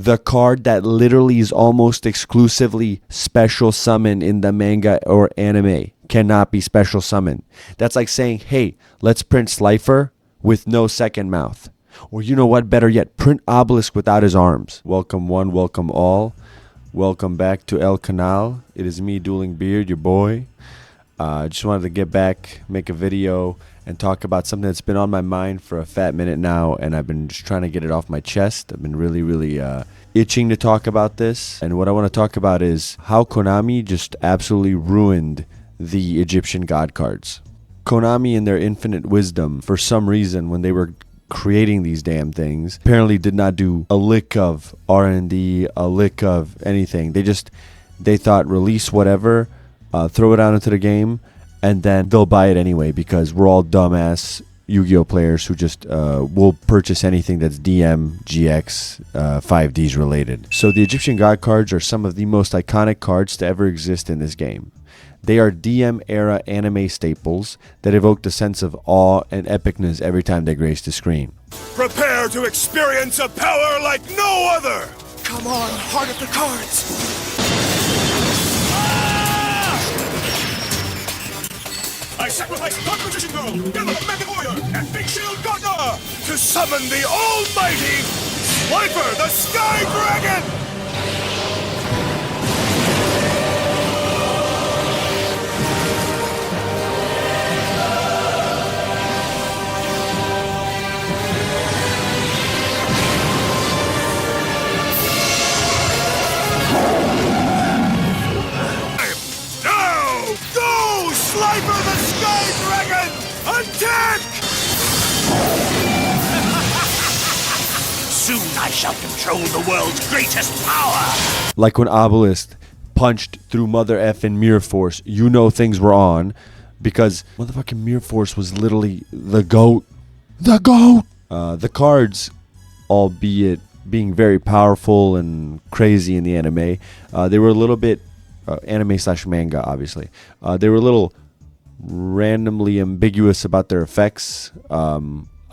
The card that literally is almost exclusively special summon in the manga or anime cannot be special summon. That's like saying, hey, let's print Slifer with no second mouth. Or you know what, better yet, print Obelisk without his arms. Welcome one, welcome all. Welcome back to El Canal. It is me, Dueling Beard, your boy. Just wanted to get back, make a video, and talk about something that's been on my mind for a fat minute now, and I've been just trying to get it off my chest. I've been really itching to talk about this, and what I want to talk about is how Konami just absolutely ruined the Egyptian god cards. Konami, in their infinite wisdom, for some reason, when they were creating these damn things, apparently did not do a lick of R&D, a lick of anything. They thought, release whatever, throw it out into the game, and then they'll buy it anyway, because we're all dumbass Yu-Gi-Oh players who just will purchase anything that's DM, GX, 5Ds related. So the Egyptian god cards are some of the most iconic cards to ever exist in this game. They are DM-era anime staples that evoke a sense of awe and epicness every time they grace the screen. Prepare to experience a power like no other! Come on, heart of the cards! I sacrifice Dark Magician Girl, Yellow Magic Warrior, and Big Shield Gardener to summon the almighty Slifer the Sky Dragon! Now, go, Slifer the Sky Dragon! Attack! Soon I shall control the world's greatest power! Like when Obelisk punched through Mother Effin' Mirror Force, you know things were on, because motherfucking Mirror Force was literally the GOAT. The GOAT! The cards, albeit being very powerful and crazy in the anime, they were a little bit anime/manga, obviously. They were a little randomly ambiguous about their effects.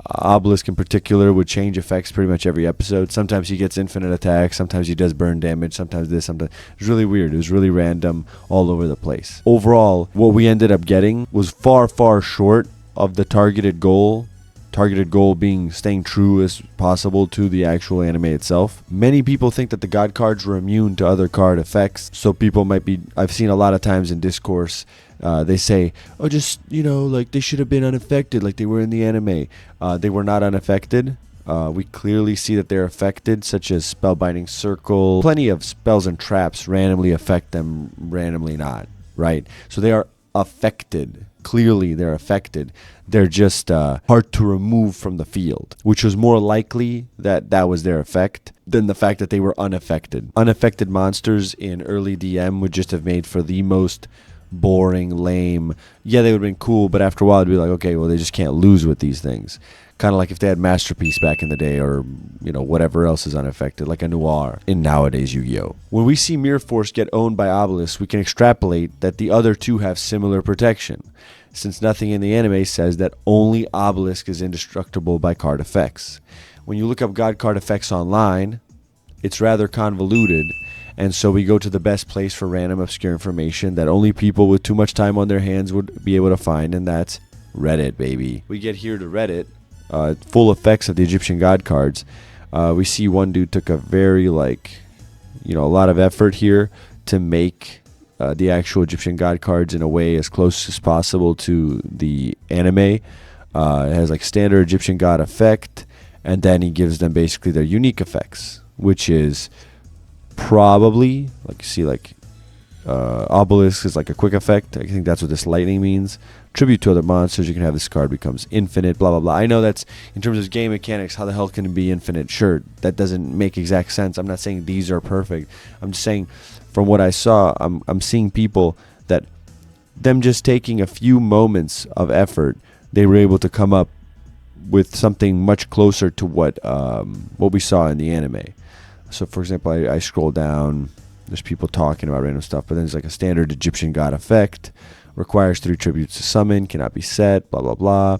Obelisk in particular would change effects pretty much every episode. Sometimes he gets infinite attacks, sometimes he does burn damage, sometimes this, sometimes... It was really weird. It was really random, all over the place. Overall, what we ended up getting was far, far short of the targeted goal. Targeted goal being staying true as possible to the actual anime itself. Many people think that the god cards were immune to other card effects, so people might be... I've seen a lot of times in discourse, they say, oh, just, you know, like they should have been unaffected like they were in the anime. They were not unaffected. We clearly see that they're affected, such as Spellbinding Circle. Plenty of spells and traps randomly affect them, randomly not, right? So they are affected. Clearly they're affected. They're just hard to remove from the field, which was more likely that that was their effect than the fact that they were unaffected. Unaffected monsters in early DM would just have made for the most boring, lame... Yeah, they would have been cool, but after a while it'd be like, okay, well, they just can't lose with these things. Kind of like if they had Masterpiece back in the day, or, you know, whatever else is unaffected, like a Noir in nowadays Yu-Gi-Oh! When we see Mirror Force get owned by Obelisk, we can extrapolate that the other two have similar protection, since nothing in the anime says that only Obelisk is indestructible by card effects. When you look up god card effects online, it's rather convoluted, and so we go to the best place for random obscure information that only people with too much time on their hands would be able to find, and that's Reddit, baby. We get here to Reddit, full effects of the Egyptian god cards. We see one dude took a very, like, you know, a lot of effort here to make the actual Egyptian god cards in a way as close as possible to the anime. It has like standard Egyptian god effect, and then he gives them basically their unique effects, which is probably, like, you see, like, Obelisk is like a quick effect. I think that's what this lightning means. Tribute to other monsters, you can have this card becomes infinite, blah, blah, blah. I know that's, in terms of game mechanics, how the hell can it be infinite? Sure, that doesn't make exact sense. I'm not saying these are perfect. I'm just saying, from what I saw, I'm seeing people that, them just taking a few moments of effort, they were able to come up with something much closer to what we saw in the anime. So, for example, I scroll down, there's people talking about random stuff, but then there's like a standard Egyptian god effect, requires 3 tributes to summon, cannot be set, blah, blah, blah.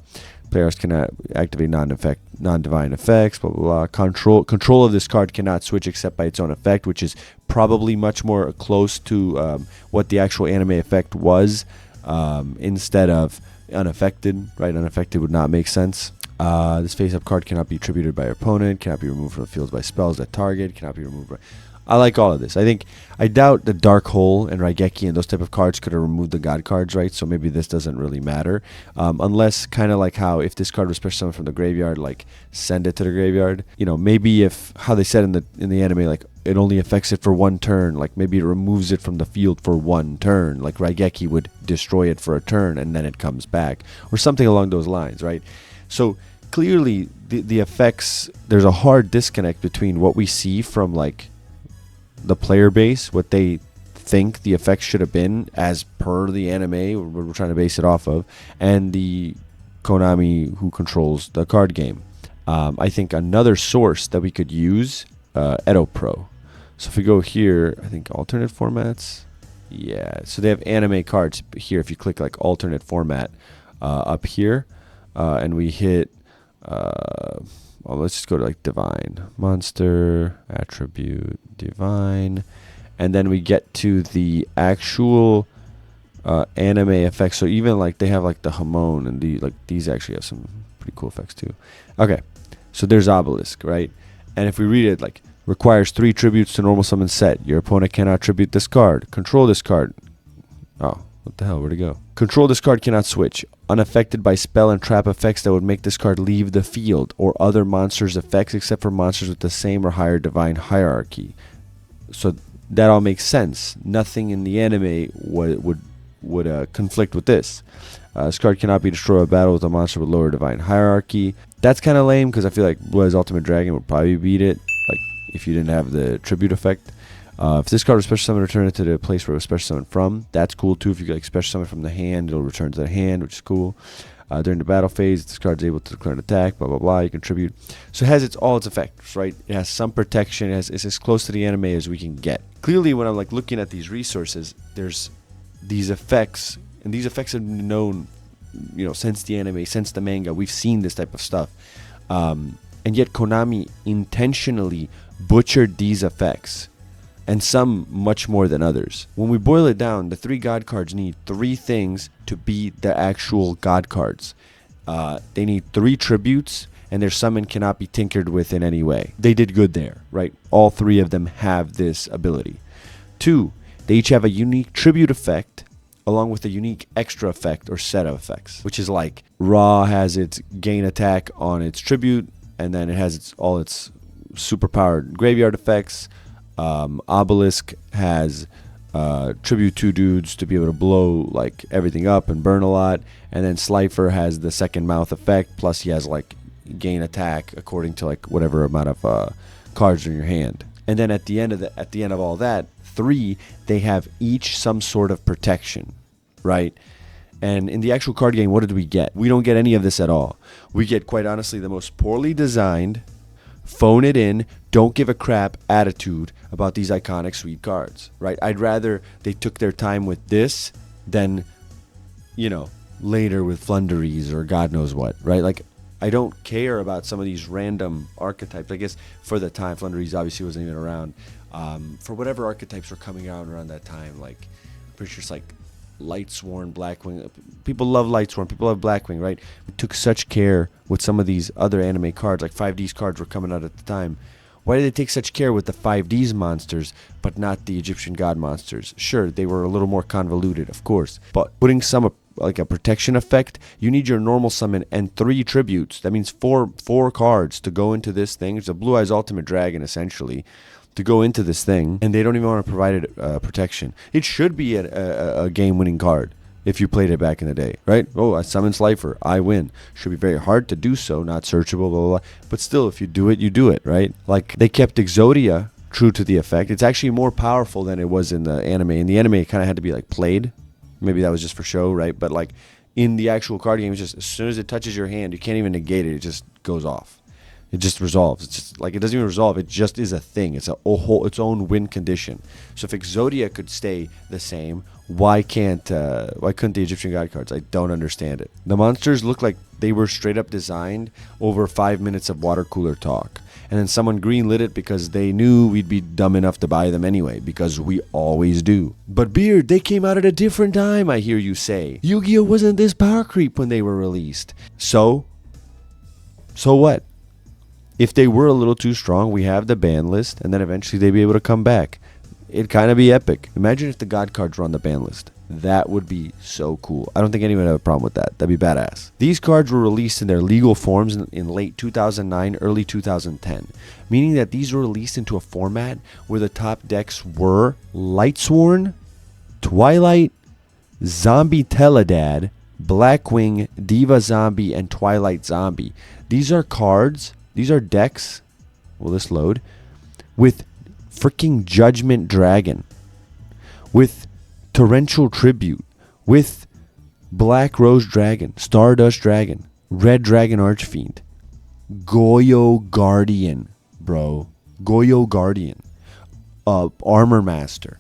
Players cannot activate non-divine effects, blah, blah, blah. Control of this card cannot switch except by its own effect, which is probably much more close to what the actual anime effect was, instead of unaffected, right? Unaffected would not make sense. This face-up card cannot be attributed by your opponent, cannot be removed from the field by spells that target, cannot be removed by... I like all of this. I doubt the Dark Hole and Raigeki and those type of cards could have removed the God cards, right? So maybe this doesn't really matter. Unless kind of like how if this card was special summoned from the graveyard, like send it to the graveyard. You know, maybe if how they said in the anime, like it only affects it for one turn, like maybe it removes it from the field for one turn, like Raigeki would destroy it for a turn and then it comes back, or something along those lines, right? So clearly the effects, there's a hard disconnect between what we see from like the player base, what they think the effects should have been as per the anime we're trying to base it off of, and the Konami who controls the card game. I think another source that we could use, Edo Pro. So if we go here, I think alternate formats. Yeah, so they have anime cards here. If you click like alternate format up here, and we hit, well, let's just go to like divine, monster, attribute, divine, and then we get to the actual anime effects. So even like they have like the Hamon, and these actually have some pretty cool effects too. Okay, so there's Obelisk, right? And if we read it, like requires 3 tributes to normal summon set. Your opponent cannot tribute this card. Control this card. Oh, what the hell? Where'd it go? Control this card cannot switch. Unaffected by spell and trap effects that would make this card leave the field, or other monsters' effects except for monsters with the same or higher divine hierarchy. So that all makes sense. Nothing in the anime would conflict with this. This card cannot be destroyed in battle with a monster with lower divine hierarchy. That's kind of lame because I feel like Blue Eyes Ultimate Dragon would probably beat it, like if you didn't have the tribute effect. If this card was special summoned, return it to the place where it was special summoned from. That's cool too. If you get like special summon from the hand, it'll return to the hand, which is cool. During the battle phase, this card's able to declare an attack, blah blah blah. You contribute. So it has all its effects, right? It has some protection. It's as close to the anime as we can get. Clearly, when I'm like looking at these resources, there's these effects, and these effects have been known, you know, since the anime, since the manga. We've seen this type of stuff, and yet Konami intentionally butchered these effects, and some much more than others. When we boil it down, the 3 God cards need 3 things to be the actual God cards. They need 3 tributes, and their summon cannot be tinkered with in any way. They did good there, right? All 3 of them have this ability. 2, they each have a unique tribute effect, along with a unique extra effect or set of effects, which is like Ra has its gain attack on its tribute, and then it has all its superpowered graveyard effects. Obelisk has tribute 2 dudes to be able to blow like everything up and burn a lot, and then Slifer has the second mouth effect, plus he has like gain attack according to like whatever amount of cards are in your hand. And then at the end of all that, 3, they have each some sort of protection, right? And in the actual card game, what did we get? We don't get any of this at all. We get, quite honestly, the most poorly designed, phone it in, don't give a crap attitude about these iconic sweet cards, right? I'd rather they took their time with this than, you know, later with Flunderies or God knows what, right? Like, I don't care about some of these random archetypes. I guess for the time, Flunderies obviously wasn't even around. For whatever archetypes were coming out around that time, like, I'm pretty sure it's like Lightsworn, Blackwing. People love Lightsworn. People love Blackwing, right? We took such care with some of these other anime cards, like 5D's cards were coming out at the time. Why did they take such care with the 5D's monsters, but not the Egyptian god monsters? Sure, they were a little more convoluted, of course, but putting some like a protection effect, you need your normal summon and 3 tributes. That means four cards to go into this thing. It's a Blue Eyes Ultimate Dragon, essentially, to go into this thing, and they don't even want to provide it protection. It should be a game-winning card if you played it back in the day, right? Oh, I summon Slifer, I win. Should be very hard to do so, not searchable, blah, blah, blah. But still, if you do it, you do it, right? Like, they kept Exodia true to the effect. It's actually more powerful than it was in the anime. In the anime, it kind of had to be, like, played. Maybe that was just for show, right? But, like, in the actual card game, it's just as soon as it touches your hand, you can't even negate it. It just goes off. It just resolves. It's just like, it doesn't even resolve. It just is a thing. It's its own win condition. So if Exodia could stay the same, why couldn't the Egyptian god cards? I don't understand it. The monsters look like they were straight up designed over 5 minutes of water cooler talk. And then someone greenlit it because they knew we'd be dumb enough to buy them anyway, because we always do. But Beard, they came out at a different time, I hear you say. Yu-Gi-Oh! Wasn't this power creep when they were released. So what? If they were a little too strong, we have the ban list, and then eventually they'd be able to come back. It'd kind of be epic. Imagine if the God cards were on the ban list. That would be so cool. I don't think anyone would have a problem with that. That'd be badass. These cards were released in their legal forms in late 2009, early 2010, meaning that these were released into a format where the top decks were Lightsworn, Twilight, Zombie Teledad, Blackwing, Diva Zombie, and Twilight Zombie. These are cards, these are decks, will this load, with freaking Judgment Dragon, with Torrential Tribute, with Black Rose Dragon, Stardust Dragon, Red Dragon Archfiend, Goyo Guardian, bro. Goyo Guardian. Armor Master,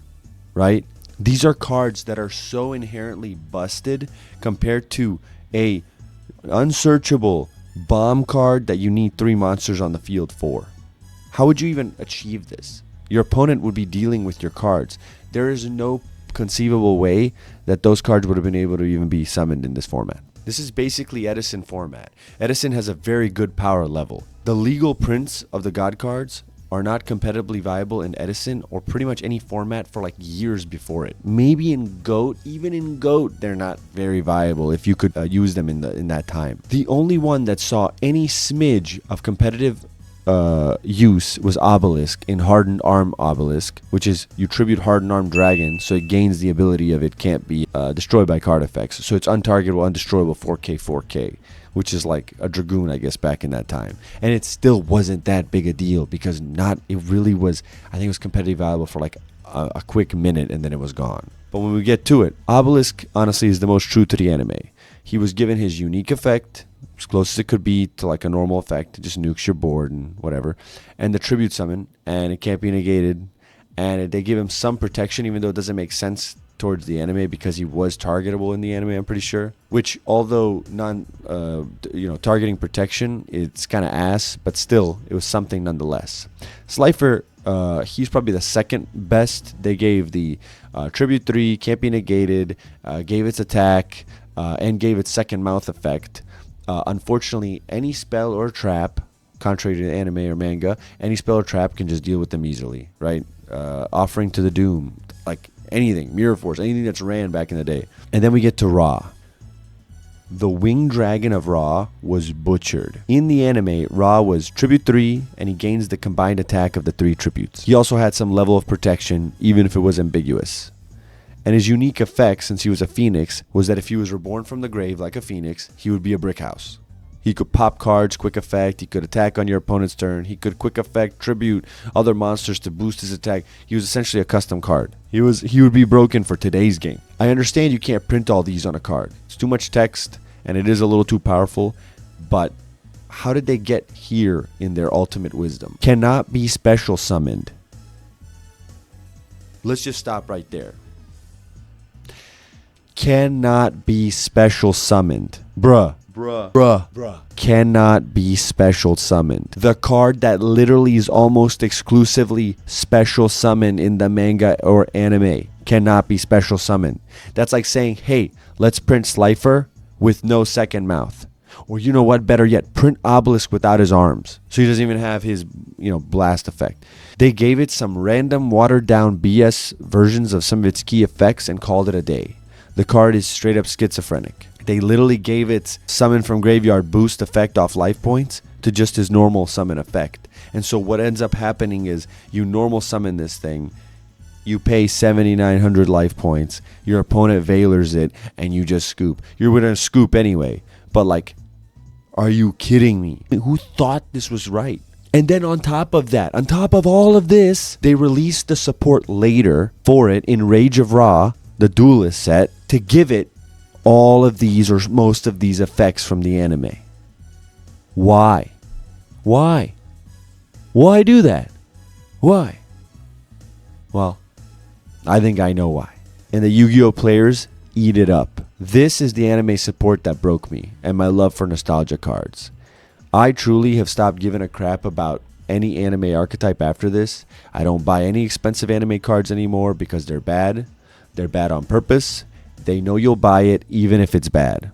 right? These are cards that are so inherently busted compared to a unsearchable bomb card that you need 3 monsters on the field for. How would you even achieve this? Your opponent would be dealing with your cards. There is no conceivable way that those cards would have been able to even be summoned in this format. This is basically Edison format. Edison has a very good power level. The legal prints of the God cards are not competitively viable in Edison or pretty much any format for like years before it. Maybe in GOAT, even in GOAT, they're not very viable if you could use them in that time. The only one that saw any smidge of competitive use was Obelisk in Hardened Arm Obelisk, which is you tribute Hardened Arm Dragon, so it gains the ability of it can't be destroyed by card effects. So it's untargetable, undestroyable 4K, which is like a Dragoon, I guess, back in that time. And it still wasn't that big a deal because it really was, I think it was competitively viable for like a quick minute and then it was gone. But when we get to it, Obelisk honestly is the most true to the anime. He was given his unique effect, as close as it could be to like a normal effect. It just nukes your board and whatever. And the tribute summon, and it can't be negated. And they give him some protection, even though it doesn't make sense towards the anime because he was targetable in the anime, I'm pretty sure. Which, although targeting protection, it's kind of ass, but still, it was something nonetheless. Slifer, he's probably the second best. They gave the tribute 3, can't be negated, gave its attack, and gave its second mouth effect. Unfortunately, any spell or trap, contrary to the anime or manga, any spell or trap can just deal with them easily, right? Offering to the Doom, like anything, Mirror Force, anything that's ran back in the day. And then we get to Ra. The Winged Dragon of Ra was butchered. In the anime, Ra was tribute 3, and he gains the combined attack of the 3 tributes. He also had some level of protection, even if it was ambiguous. And his unique effect, since he was a phoenix, was that if he was reborn from the grave like a phoenix, he would be a brick house. He could pop cards, quick effect, he could attack on your opponent's turn, he could quick effect, tribute other monsters to boost his attack. He was essentially a custom card. He would be broken for today's game. I understand you can't print all these on a card. It's too much text, and it is a little too powerful, but how did they get here in their ultimate wisdom? Cannot be special summoned. Let's just stop right there. Cannot be special summoned. Bruh. Cannot be special summoned. The card that literally is almost exclusively special summoned in the manga or anime cannot be special summoned. That's like saying, hey, let's print Slifer with no second mouth. Or you know what, better yet, print Obelisk without his arms. So he doesn't even have his, blast effect. They gave it some random watered down BS versions of some of its key effects and called it a day. The card is straight up schizophrenic. They literally gave its summon from graveyard boost effect off life points to just his normal summon effect. And so what ends up happening is you normal summon this thing, you pay 7,900 life points, your opponent Veilers it, and you just scoop. You're going to scoop anyway. But like, are you kidding me? Who thought this was right? And then on top of that, on top of all of this, they released the support later for it in Rage of Ra, the Duelist set, to give it all of these or most of these effects from the anime. Why? Why do that? Why? Well, I think I know why. And the Yu-Gi-Oh players eat it up. This is the anime support that broke me and my love for nostalgia cards. I truly have stopped giving a crap about any anime archetype after this. I don't buy any expensive anime cards anymore because they're bad. They're bad on purpose. They know you'll buy it even if it's bad.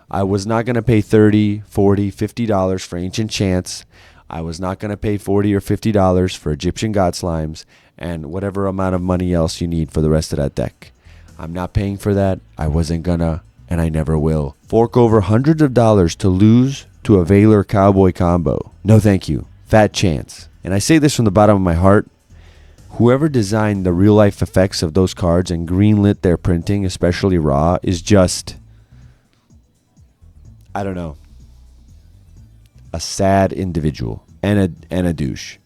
I was not going to pay $30, $40, $50 for Ancient Chants. I was not going to pay $40 or $50 for Egyptian God Slimes and whatever amount of money else you need for the rest of that deck. I'm not paying for that. I wasn't gonna, and I never will. Fork over hundreds of dollars to lose to a Valor Cowboy combo. No thank you. Fat chance. And I say this from the bottom of my heart. Whoever designed the real-life effects of those cards and greenlit their printing, especially raw, is just, I don't know, a sad individual and a douche.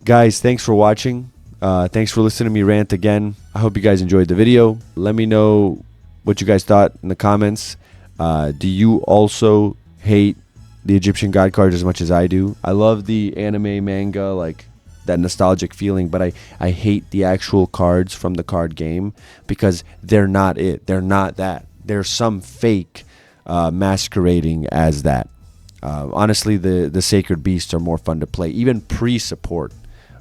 Guys, thanks for watching. Thanks for listening to me rant again. I hope you guys enjoyed the video. Let me know what you guys thought in the comments. Do you also hate the Egyptian God cards as much as I do? I love the anime manga, like that nostalgic feeling, but I hate the actual cards from the card game because they're not it. They're not that. They're some fake masquerading as that. Honestly, the Sacred Beasts are more fun to play, even pre-support,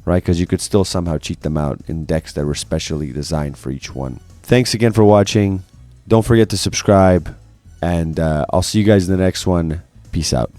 right? Because you could still somehow cheat them out in decks that were specially designed for each one. Thanks again for watching. Don't forget to subscribe, and I'll see you guys in the next one. Peace out.